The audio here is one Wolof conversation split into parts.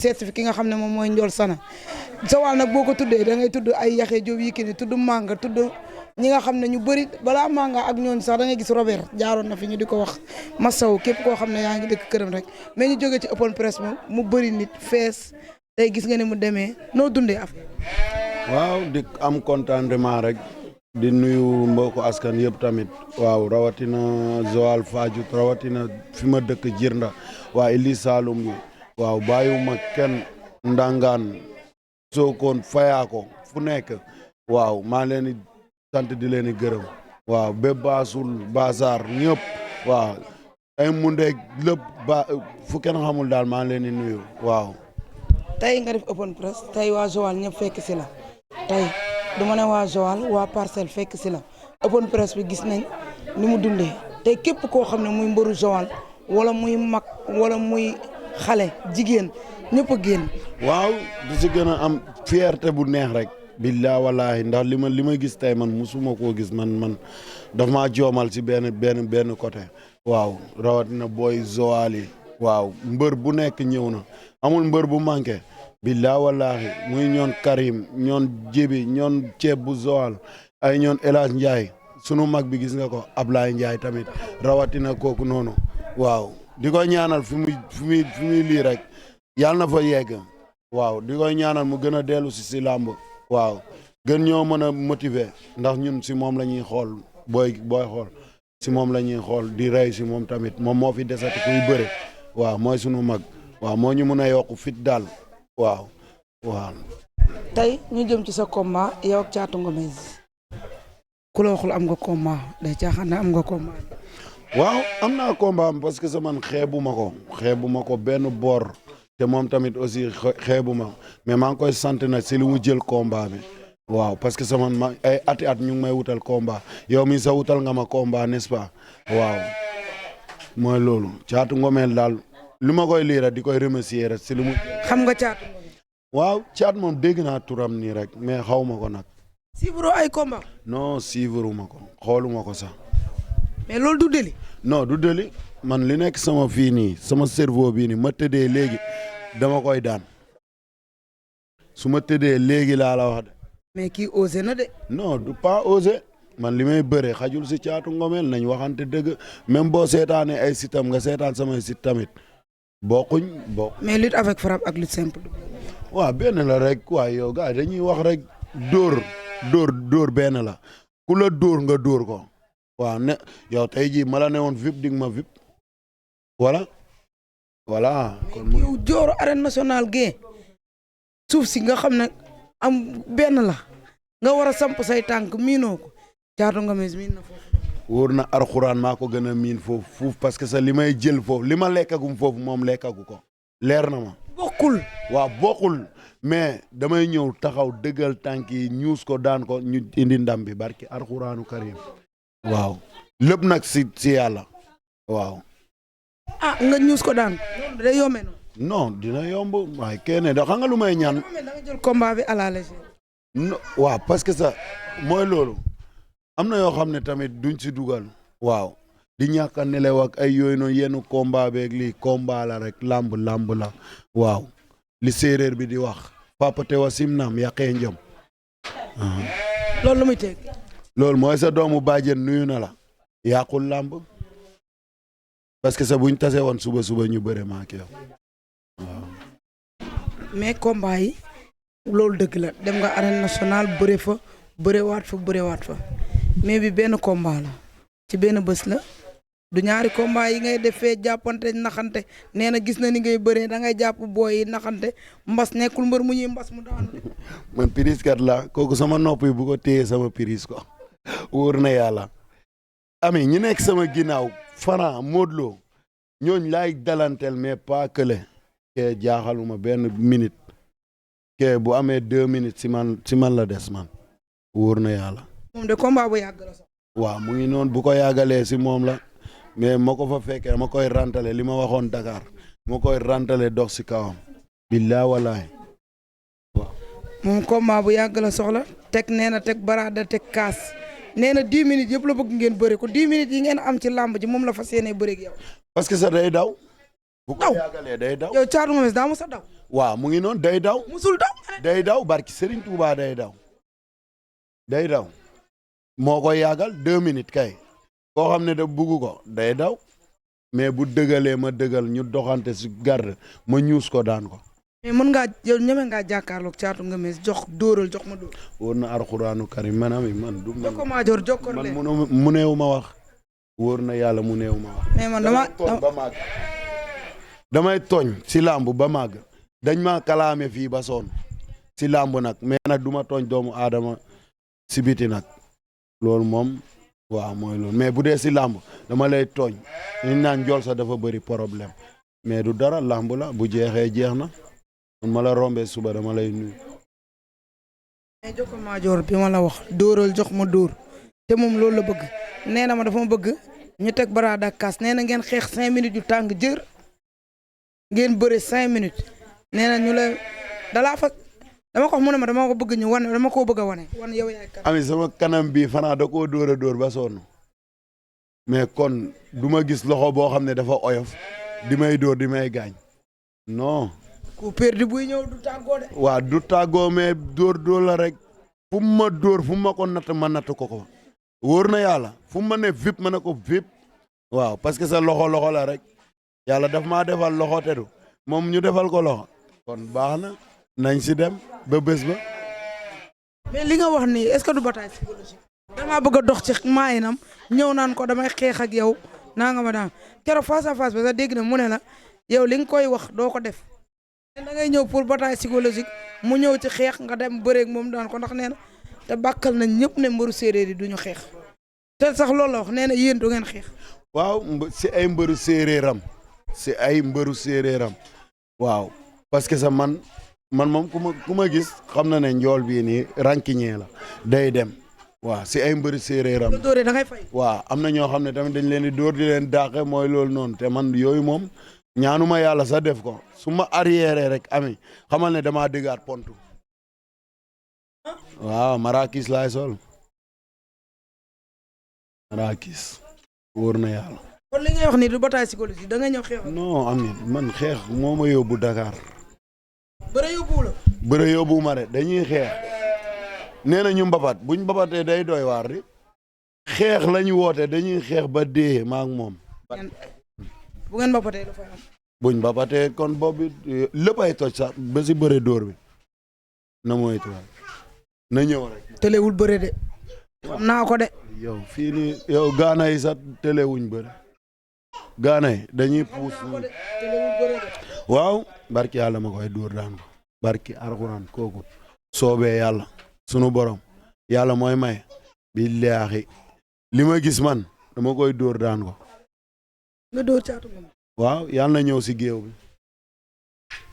seet fi ki nga xam ne moom mooy Ndiol Sana Joal nag boo ko tuddee da ngay tudd ay Yaxya Jóob Yékini tudd Manga tudd ñi nga xam ne ñu bëri balaa Manga ak ñooñu sax da ngay gis Robert jaaroon na fi ñu di ko wax Massaw képp koo xam ne yaa ngi dëkk këram rek mais ñu jógee ci open press moom mu bëri nit fees tey gis nga ne mu demee noo dundee affaire. waaw di am contentement rek di nuyu mbokku askan yëpp tamit waaw rawatina Joal Fadiouth rawatina fi ma dëkk Jirnda waa Ili Saloum bi waaw bàyyiwuma kenn Ndangaan Sokone Fayaako fu nekk waaw maa leen di sant di leen di gërëm waaw bépp baasul basaar ñëpp waaw ay mundeeg lépp ba fu kenn xamul daal maa leen di nuyu waaw. tey nga def open press tey waa Joal ñëpp fekk si la tey du ma ne waa Joal waa Parcelles fekk si la open press bi gis nañ ni mu dundee tey képp koo xam ne muy mbëru Joal wala muy mag wala muy xale jigéen ñëpp a génn. waaw di si gën a am fierté bu neex rek. billaa wallaahi ndax li ma gis tey man musuma koo gis man daf maa joomal si benn côté waaw rawatina booy Joal yi waaw mbër bu nekk ñëw na amul mbër bu manqué billaa wallaahi muy ñoon Karim ñoon Jibi ñoon ceeb bu Joal ay ñoon El Hadj Ndiaye sunu mag bi gis nga ko Ablaye Ndiaye tamit rawatina kooku noonu waaw di koy ñaanal fi muy lii rek yàlla na fa yegg waaw di koy ñaanal mu gën a dellu si làmb waaw gën ñoo mën a motiver ndax ñun si moom la ñuy xool booy xool si moom la ñuy xool di rey si moom tamit moom moo fi desati kuy bëre waaw mooy sunu mag waaw moo ñu mën a yokk fit daal waaw. tey ñu jëm ci sa combat yow ak Thiatou Ngomez ku la waxul am nga combat day caaxaan am nga combat. waaw am naa combat parce que sa man xeebu ma ko benn boor. te moom tamit aussi xeebu ma mais maa ngi koy sant nag si li mu jël combat bi waaw parce que sama ay ati at ñu ngi may wutal combat yow mi sa wutal nga ma combat n'est-ce pas waaw mooy loolu Thiatou Ngomez daal li ma koy lii rek di koy remercier rek si li mu. xam nga Thiatou. waaw Thiatou moom dégg naa turam nii rek mais xaw ma ko nag. suivre ay combat. non suivre ma ko xooluma ko sax. mais loolu du deli. non du deli man li nekk sama fii nii sama cerveau bii nii ma tëddee léegi dama koy daan su ma tëddee léegi laa la wax de. mais kii osé na de. non du pas osé man li may bëre xajul si Thiatou Ngomez nañ waxante dëgg même boo seetaanee ay sitam nga seetaan samay sit tamit bokkuñ. mais lutte avec frappe ak lutte simple. waaw benn la rek waaye yow gars dañuy wax rek dóor benn la ku la dóor nga dóor ko waaw ne yow tey jii ma la ne woon vip dig ma vip voilà. kon yow jooru arène nationale gee suuf si nga xam ne am benn la nga war a samp say tànk miinoo ko Thiatou Ngomez miin na foofu. wóor na arxuraan maa ko gën a miin foofu parce que sa li may jël foofu li ma lekkagum foofu moom lekkagu ko leer na ma. bokkul. waaw bokkul mais damay ñëw taxaw dëggal tànk yi ñuus ko daan ko ñu indi ndam bi barki arxuraanu karim waaw lépp nag si yàlla waaw. nga ñuus ko daan day yombe noonu. non dina yomb waaye kenn da xam nga lu may ñaan. da nga jël combat bi à la légère. waaw parce que ça mooy loolu am na yoo xam ne tamit duñ si dugal. waaw di ñàkk a nelew ak ay yooyu noonu yenn combat beeg lii combat la rek lamb la waaw li séeréer bi di wax papa te wa simnaam yàqee njëm. loolu lu muy teg. loolu mooy sa doomu bàjjen nuyu na la yàqul lamb parce que sa buñ tase woon suba ñu bëre ma ak yow waaw. mais combat yi loolu dëgg la dem nga arène nationale bëre fa bërewaat fa mais bi benn combat la ci benn bés la du ñaari combat yi ngay defee jàppante naxante nee na gis na ni ngay bëree da ngay jàpp booy yi naxante mbas nekkul mbër mu ñuy mbas mu daanu. man piris kat la kooku sama nopp yi bu ko téyee sama piris ko wóor na yàlla. ami ñi nekk sama ginnaaw Franc Modou Lo ñooñ laay dalanteel mais pas kële ke jaaxaluma benn minute ke bu amee 2 minutes si man la des man wóor na yàlla. moom de combat bu yàgg la sax. waaw mu ngi noonu bu ko yàggalee si moom la mais ma ko fa fekkee ma koy rantale li ma waxoon Dakar ma koy rantale dox si kawam. billaa walaay waaw. moom combat bu yàgg la soxla teg nee na teg baraada teg kaas nee na 10 minutes yëpp la bëgg ngeen bëre ko 10 minutes yi ngeen am ci làmb ji moom la fas yéenee bëre ak yow. parce que ça day daw. bu ko yàggalee day daw. yow Thiatou Ngomez daa mos a daw. waaw mu ngi noonu day daw. musul daw. day daw barki Serigne Touba day daw. day daw moo koy yàggal 2 minutes kay koo xam ne da bugg ko day daw mais bu dëgalee ma dëgal ñu doxante si garde ma ñuus ko daan ko. mais mën ngaa yow ñeme ngaa jàkkaarloog Caatu Ngemes jox dóoral jox ma dóor. wóor na alxuraanu karim man du man. Jokko Maajoor jokkoo man mu neew ma wax. wóor na yàlla mu neew ma wax. mais man damay tooñ si làmb ba màgg dañ ma kalaame fii ba sonn si làmb nag mais nag du ma tooñ doomu aadama si biti nag loolu moom waaw mooy loolu mais bu dee si làmb dama lay tooñ ñu naan njool sax dafa bëri problème mais du dara làmb la bu jeexee jeex na man ma la rombee suba dama lay nuyu. mais Jokko Maajoor bi ma la wax dóoral jox ma dóor te moom loolu la bëgg nee na ma dafa ma bëgg ñu teg baraada kaas nee na ngeen xeex 5 minutes yu tàng jër ngeen bëre 5 minutes nee na ñu la dalaa fa dama ko wax mu ne ma dama ko bëgg ñu wane dama koo bëgg a wane yow yaay kan. ami sama kanam bi fanaa da koo dóor a dóor ba sonn mais kon du ma gis loxo boo xam ne dafa oyof di may dóor di may gaañ non. ku perdi buy ñëw du tàggoo de. waaw du tàggoo mais dóor la rek fu mu ma dóor fu mu ma ko natt ma natt ko wóor na yàlla fu mu ma ne vip ma ne ko vip waaw parce que sa loxo la rek yàlla daf maa defal loxo te du moom ñu defal ko loxo kon baax na nañ si dem ba bés ba. mais li nga wax nii est-ce que du bataille psychologique. damaa bëgg a dox ci maayinam ñëw naan ko damay xeex ak yow naa nga ma daan keroog face à face ba sax dégg na mu ne la yow li nga koy wax doo ko def. da ngay ñëw pour bataille psychologique mu ñëw ci xeex nga dem bëreeg moom daan ko ndax nee na te bàkkal nañ ñëpp ne mbëru séeréer yi duñu xeex te sax loolu la wax nee na yéen du ngeen xeex. waaw si ay mbëru séeréeram si ay mbëru séeréeram waaw parce que sa man moom ku ma gis xam na ne njool bii nii rankiñee la day dem waaw si ay mbëru séeréeram. dóoree da ngay fay. waaw am na ñoo xam ne tamit dañ leen di dóor di leen dàqe mooy loolu noonu te man yooyu moom ñaanuma yàlla sax def ko su ma arrière rek ami xamal ne damaa déggaat pontu waaw marakis laay sol marakis wóor na yàlla. kon li ngay wax ni du bataille psychologique da nga ñëw xeex. non ami man xeex moo ma yóbbu Dakar. bëre yóbbuwu la. bëre yóbbuwu ma de dañuy xeex nee na ñu mbapat buñ mbabatee day doy waar di xeex lañu woote dañuy xeex ba dee ma ak moom. bu ngeen mbapatee dafay am. buñ mbapatee kon boobu lépp ay toj sax ba si bëre dóor bi na mooy tuwaay na ñëw rek. tëlewul bëre de. xam naa ko de. yow fii nii yow gaana yi sax tëlewuñ bëre gaana yi dañuy puus. waaw barki yàlla ma koy dóor daan ko barki alxuraan kooku soobee yàlla sunu borom yàlla mooy may billaahi li ma gis man dama koy dóor daan ko. nga dóor Caatu Ngemes. waaw yàlla na ñëw si géew bi.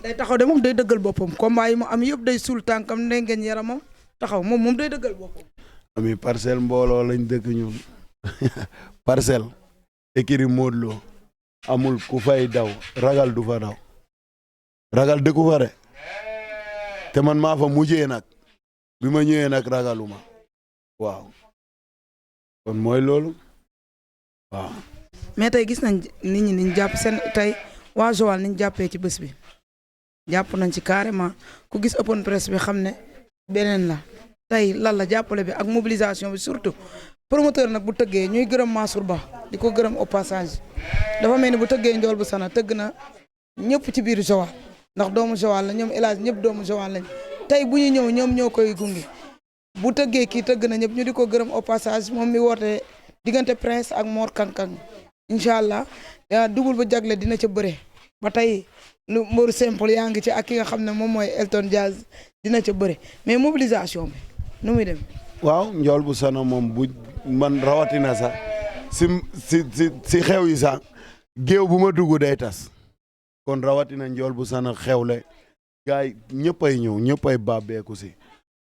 day taxaw de moom day dëggal boppam combat yi mu am yëpp day suul tànkam ndengeñ yaramam taxaw moom day dëggal boppam. ami parcelle mbooloo lañ dëkk ñun parcelle écurie Modou Lo amul ku fay daw ragal du fa daw ragal dëkku fa de te man maa fa mujjee nag bi ma ñëwee nag ragaluma waaw kon mooy loolu waaw. mais tey gis nañ nit ñi niñ jàpp seen tey waa Joal niñ jàppee ci bés bi jàpp nañ ci carrément ku gis open press bi xam ne beneen la tey lan la jàppale bi ak mobilisation bi surtout promoteur nag bu tëggee ñuy gërëm Mansour Ba di ko gërëm au passage dafa mel ni bu tëggee njool bu sana tëgg na ñëpp ci biir Joal ndax doomu Joal la ñoom El Hadj ñëpp doomu Joal lañ tey bu ñu ñëw ñoom ñoo koy gunge bu tëggee kii tëgg na ñëpp ñu di ko gërëm au passage moom mi woote diggante Prince ak Mor Kankang incha allah dugul ba jagle dina ca bëre ba tey lu mboru simple yaa ngi ci ak ki nga xam ne moom mooy Elton Jazz dina ca bëre mais mobilisation bi nu muy dem. waaw njool bu sana moom bu man rawatina sax si xew yi sax géew bu ma dugg day tas kon rawatina njool bu sana xewle gars yi ñëppay ñëw ñëppay bàbbeeku si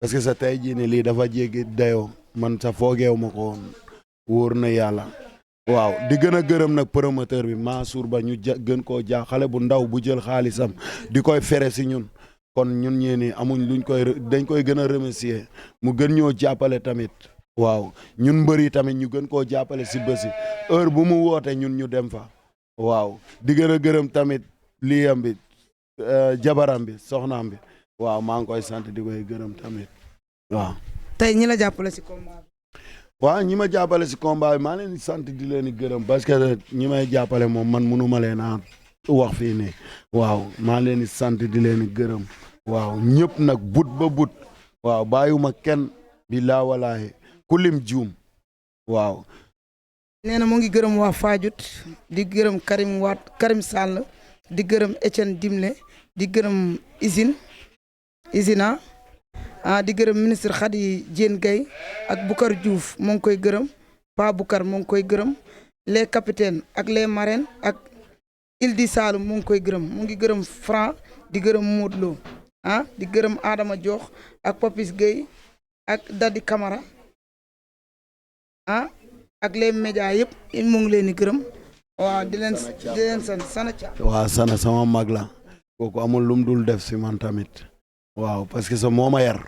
parce que sa tey jii ne lii dafa jéggi dayoo man sa foogeew ma ko woon wóor na yàlla. waaw di gën a gërëm nag promoteur bi Mansour Ba ñu gën koo jaa xale bu ndaw bu jël xaalisam di koy fere si ñun kon ñun ñee ni amuñ luñ dañ koy gën a remercier mu gën ñoo jàppale tamit waaw ñun mbëri tamit ñu gën koo jàppale si bési heure bu mu woote ñun ñu dem fa waaw di gën a gërëm tamit liyam bi jabaram bi soxnaam bi waaw maa ngi koy sant di koy gërëm tamit waaw. tey ñi la jàppale si combat bi. waaw ñi ma jàppale si combat bi maa leen di sant di leen di gërëm parce que ñi may jàppale moom man mënuma leen a wax fii nii waaw maa leen di sant di leen di gërëm waaw ñëpp nag but ba but waaw bàyyiwuma kenn billaa walaahi ku lim juum waaw. nee na mu ngi gërëm waa Fadiouth di gërëm Karim Sall di gërëm Etienne Dimle di gërëm Isina di gërëm ministre Khady Diène Gaye ak Boucar Diouf moo ngi koy gërëm Pa Boucar moo ngi koy gërëm les capitaines ak les marraines ak Ildi Saloum moo ngi koy gërëm mu ngi gërëm Franc di gërëm Modou Lo di gërëm Adama Diokh ak Papis Gueye ak Dadi Camara ak les médias yëpp mu ngi leen di gërëm waaw di leen sant Sana Thiam. waaw Sana sama mag la kooku amul lum dul def si man tamit waaw parce que moo ma yar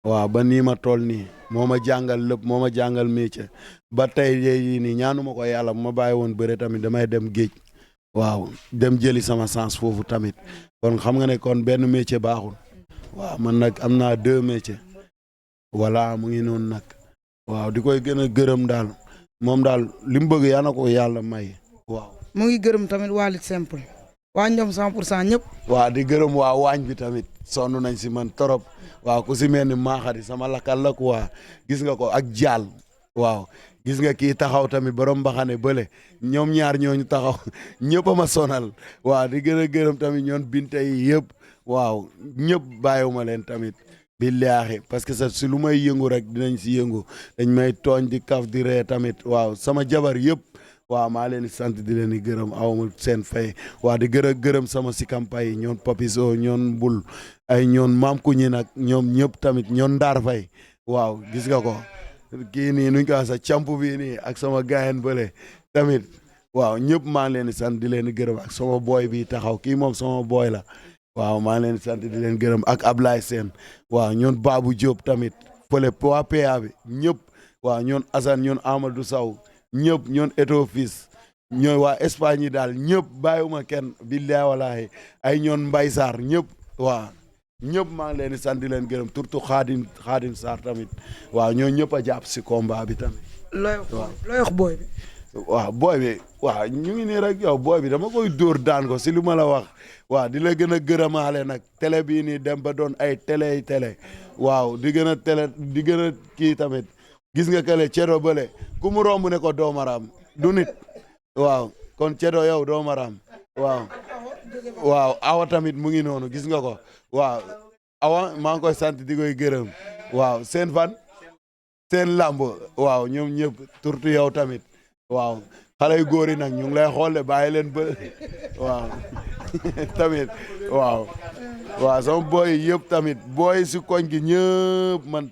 waaw ba nii ma toll nii moo ma jàngal lépp moo ma jàngal métier ba tey yii nii ñaanuma ko yàlla bu ma bàyyi woon bëre tamit damay dem géej waaw dem jëli sama sens foofu tamit kon xam nga ne kon benn métier baaxul waaw man nag am naa 2 métiers voilà mu ngi noonu nag waaw di koy gën a gërëm daal moom daal li mu bëgg yaa na ko yàlla may waaw. mu ngi gërëm tamit waa lutte simple waa ñoom 100% ñëpp. waaw di gërëm waa waañ bi tamit sonn nañ si man torop waaw ku si mel ni maaxari sama lakkal la quoi gis nga ko ak jaal waaw gis nga kii taxaw tamit borom mbaxane bële ñoom ñaar ñooñu taxaw ñëpp a ma sonal waaw di gën a gërëm tamit ñoon binte yi yëpp waaw ñëpp bàyyiwuma leen tamit billaahi parce que sa si lu may yëngu rek dinañ si yëngu dañ may tooñ di kaf di ree tamit waaw sama jabar yëpp waaw maa leen di sant di leen di gërëm awma seen fay waaw di gërëm sama si campagne yi ñoon Papiso ñoon Mbul ay ñoon maam ku ñi nag ñoom ñëpp tamit ñoon Ndaar Fay waaw gis nga ko kii nii nuñ ko sa camp bii nii ak sama gaayen bële tamit waaw ñëpp maa leen di sant di leen di gërëm ak sama booy bi taxaw kii moom sama booy la waaw maa leen di sant di leen gërëm ak Ablaye Sène waaw ñoon Babou Diop tamit fële waa PA bi ñëpp waaw ñoon Assane ñoon Amadou Sow ñëpp ñoon Eto Fils ñooy waa Espagne yi daal ñëpp bàyyiwuma kenn billahi wallahi ay ñoon Mbay Sarr ñëpp waaw ñëpp maa ngi leen di sant di leen gërëm surtout Xaadim Sarr tamit waaw ñoo ñëpp a jàpp si combat bi tamit. looy wax booy bi. waaw booy bi waaw ñu ngi nii rek yow booy bi dama koy dóor daan ko si lu ma la wax waaw di la gën a gërëmaale nag télé bii nii dem ba doon ay télé waaw di gën a di gën a kii tamit gis nga kale cedo bële ku mu romb ne ko doomaraam du nit waaw kon cedo yow doomaraam waaw awa tamit mu ngi noonu gis nga ko waaw awa maa ngi koy sant di koy gërëm waaw seen fan seen lamb waaw ñoom ñëpp surtout yow tamit waaw xale yu góor yi nag ñu ngi lay xool bàyyi leen ba waaw tamit waaw sama booy yëpp tamit booy si koñ gi ñëpp man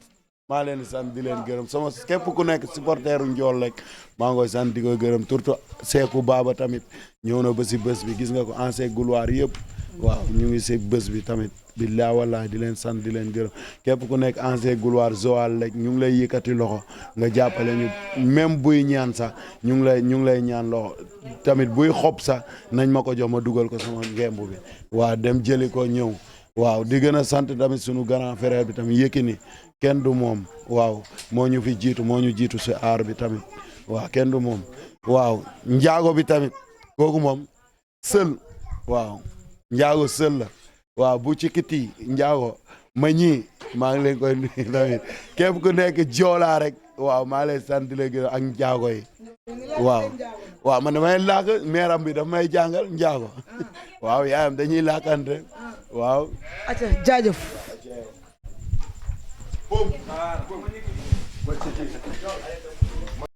maa leen di sant di leen gërëm sama képp ku nekk supporteru Njool rek maa ngi koy sant di koy gërëm surtout Seeku Baaba tamit ñëw na ba si bés bi gis nga ko ancien gloire yëpp waaw ñu ngi si bés bi tamit billahi wallahi di leen sant di leen gërëm képp ku nekk ancien gloire Joal rek ñu ngi lay yëkkati loxo nga jàppale ñu même buy ñaan sax ñu ngi lay ñaan loxo tamit buy xob sax nañ ma ko jox ma dugal ko sama ngemb bi waaw dem jëli ko ñëw waaw di gën a sant tamit sunu grand frère bi tamit Yékini kenn du moom waaw moo ñu fi jiitu moo ñu jiitu si aar bi tamit waaw kenn du moom waaw njaago bi tamit kooku moom sël waaw njaago sël la waaw bu ci kiti njaago ma ñii maa ngi leen koy nuyu tamit képp ku nekk joolaa rek waaw maa ngi leen sant di leen gërëm ak njaago yi waaw man damay làkk meeram bi daf may jàngal njaago waaw yaayam dañuy làkkante waaw jaajëf Boom.